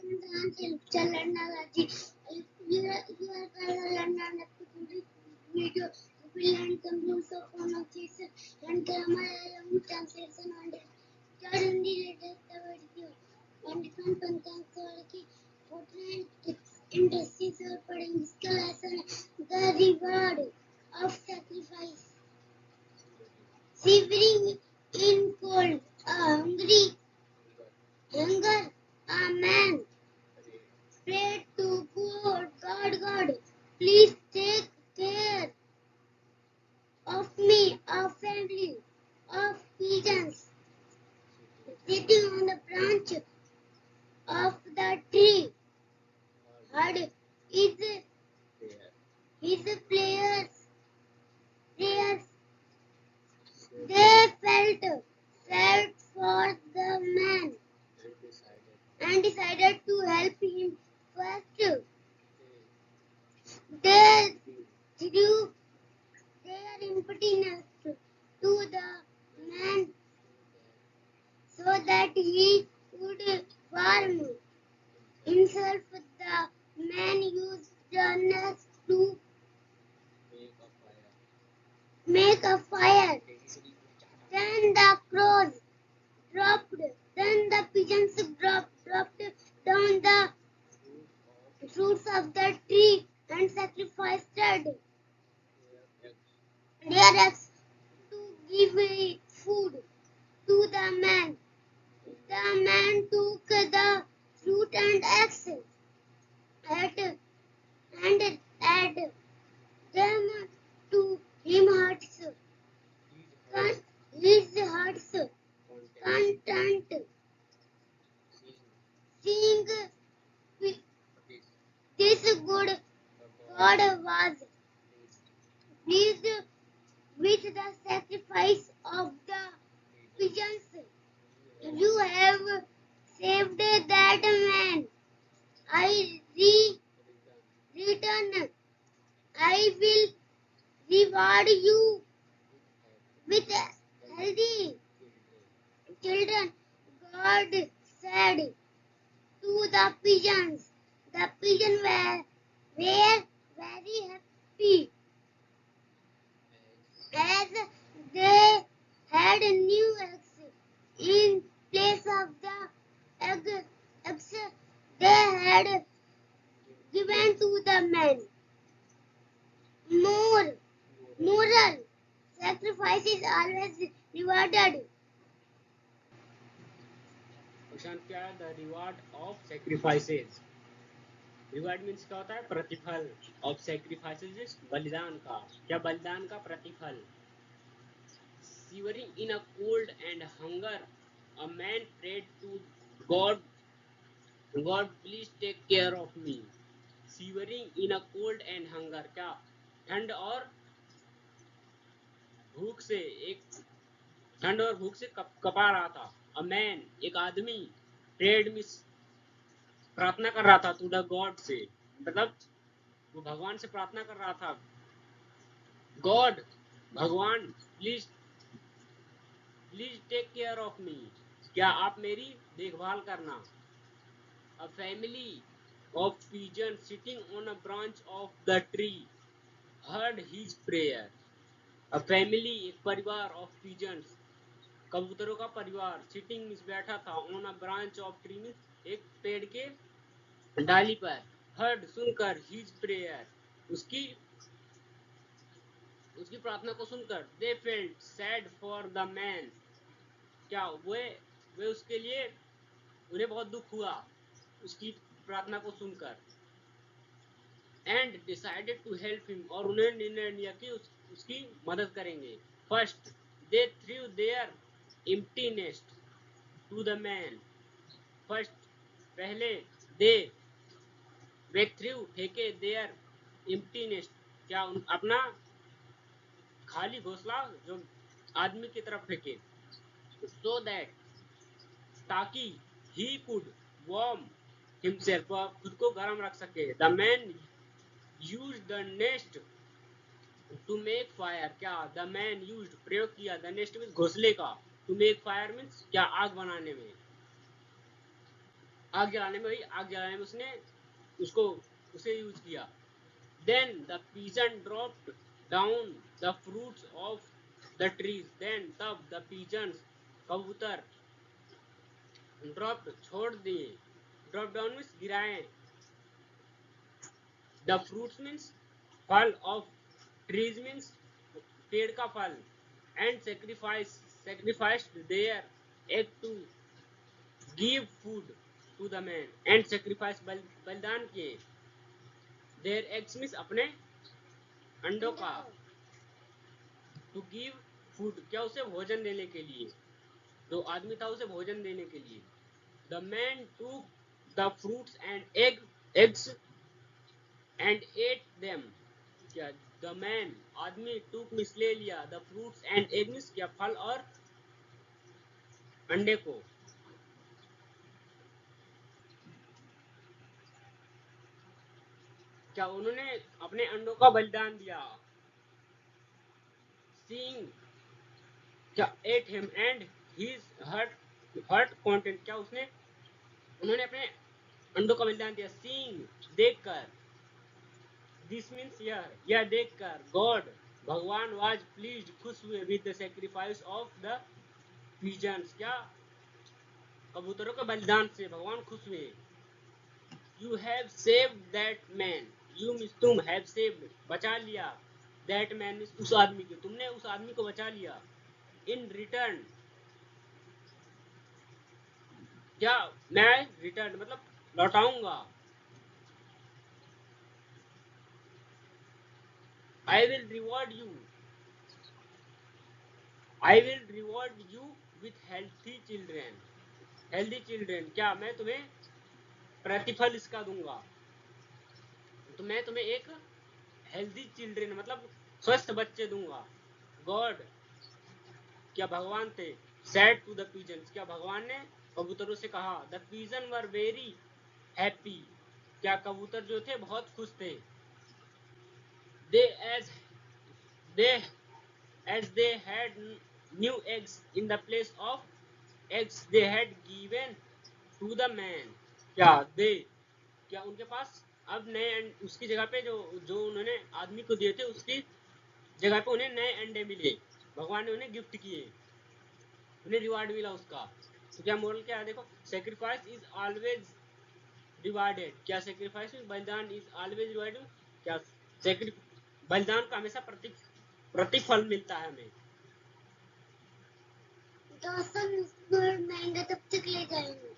technology. If you are learn video, you will learn some use of pronunciation and grammar along translation and currently latest video and different content for industries are putting this class and the reward of sacrifice. Shivering in cold, hungry, hunger, a man prayed to God, please take care of me, of family, of pigeons sitting on the branch of the tree. Heard his prayers. They felt for the man and decided to help him first. They threw their impotence to the man so that he would warm himself. The man used the nest to make a fire. Then the crows dropped. Then the pigeons dropped down the fruits of the tree and sacrificed their eggs to give food to the man. The man took the fruit and eggs and added them to his heart's content. Seeing this good, God was pleased with the sacrifice of the pigeons. You have saved that man. I return. I will reward you with healthy children. God said to the pigeons. The pigeons were very happy as they had new eggs in place of the eggs they had given to the man. Moral sacrifice is always rewarded. प्रशांत क्या है the reward of sacrifices? Reward means क्या होता है? प्रतिफल of sacrifices, बलिदान का। क्या? बलिदान का प्रतिफल। Shivering in a cold and hunger, a man prayed to God, God please take care of me. Shivering in a cold and hunger, क्या? ठंड और भूख से कपा रहा था। अ मैन, एक आदमी, प्रेड मीन्स प्रार्थना कर रहा था टू द गॉड से, मतलब वो भगवान से प्रार्थना कर रहा था। गॉड, भगवान, please take care of me, क्या आप मेरी देखभाल करना। A family of pigeon sitting on a branch of the tree heard his prayer. A family, एक परिवार, ऑफ पिजन्स, कबूतरों का परिवार, सिटिंग मीन्स बैठा था, on a branch of tree means एक पेड़ के डाली पर, हर्ड सुनकर, हिज प्रेयर उसकी प्रार्थना को सुनकर, they felt sad for the man, क्या वे उसके लिए, उन्हें बहुत दुख हुआ उसकी प्रार्थना को सुनकर। And decided to help him, और उन्हें निर्णय लिया कि उसकी मदद करेंगे। First they threw their empty nest to the man, first पहले दे वे थ्रू फेंके देयर एम्प्टी नेस्ट, क्या अपना खाली घोंसला जो आदमी की तरफ फेंके। सो दैट, ताकि ही कुड वार्म हिमसेल्फ, खुद को गर्म रख सके। The man use the nest to make fire, क्या? द मैन यूज प्रयोग किया, द नेस्ट मीन्स घोंसले का, टू मेक फायर मीन्स क्या? आग बनाने में। आग जलाने में, वही आग जलाने में उसने उसको उसे यूज किया। Then the pigeon dropped down the fruits of the trees. Then तब the pigeons कबूतर dropped छोड़ दिए, drop down means गिराए, the fruits means फल of trees means पेड़ का फल, and sacrificed their egg to give food to the man, and sacrifice बलिदान किए, their eggs means अपने अंडों का, to give food क्या उसे भोजन देने के लिए, जो आदमी था उसे भोजन देने के लिए। The man took the fruits and eggs and ate them। क्या the man आदमी took means ले लिया, the fruits and egg means क्या फल और अंडे को। क्या उन्होंने अपने अंडों का बलिदान दिया। Seeing क्या ate him and his heart content क्या उन्होंने अपने अंडों का बलिदान दिया। Seeing देखकर, this means यह देखकर, God भगवान was pleased खुश हुए with the sacrifice of the pigeons क्या कबूतरों के बलिदान से भगवान खुश हुए। You have saved that man, you means तुम, have saved बचा लिया, that man means उस आदमी को, तुमने उस आदमी को बचा लिया। In return क्या मैं रिटर्न मतलब लौटाऊंगा। I will reward you with healthy children क्या मैं तुम्हें प्रतिफल इसका दूंगा, तो मैं तुम्हें एक हेल्दी चिल्ड्रन मतलब स्वस्थ बच्चे दूंगा। गॉड क्या भगवान थे, सेड टू द पिजन्स क्या भगवान ने कबूतरों से कहा। The pigeon were very happy क्या कबूतर जो थे बहुत खुश थे। दे as they had new eggs in the place of eggs they had given to the man क्या दे क्या उनके पास अब नए उसकी जगह पे जो उन्होंने आदमी को दिए थे उसकी जगह पे उन्हें नए अंडे मिले, भगवान ने उन्हें गिफ्ट किए, उन्हें रिवार्ड मिला उसका। तो क्या मोरल क्या है देखो, सेक्रीफाइस इज ऑलवेज रिवार्डेड क्या सेक्रीफाइस बलिदान इज ऑलवेज रिवार्डेड क्या बलिदान का हमेशा प्रतिफल मिलता है हमें। महंगा तब तक ले जाएंगे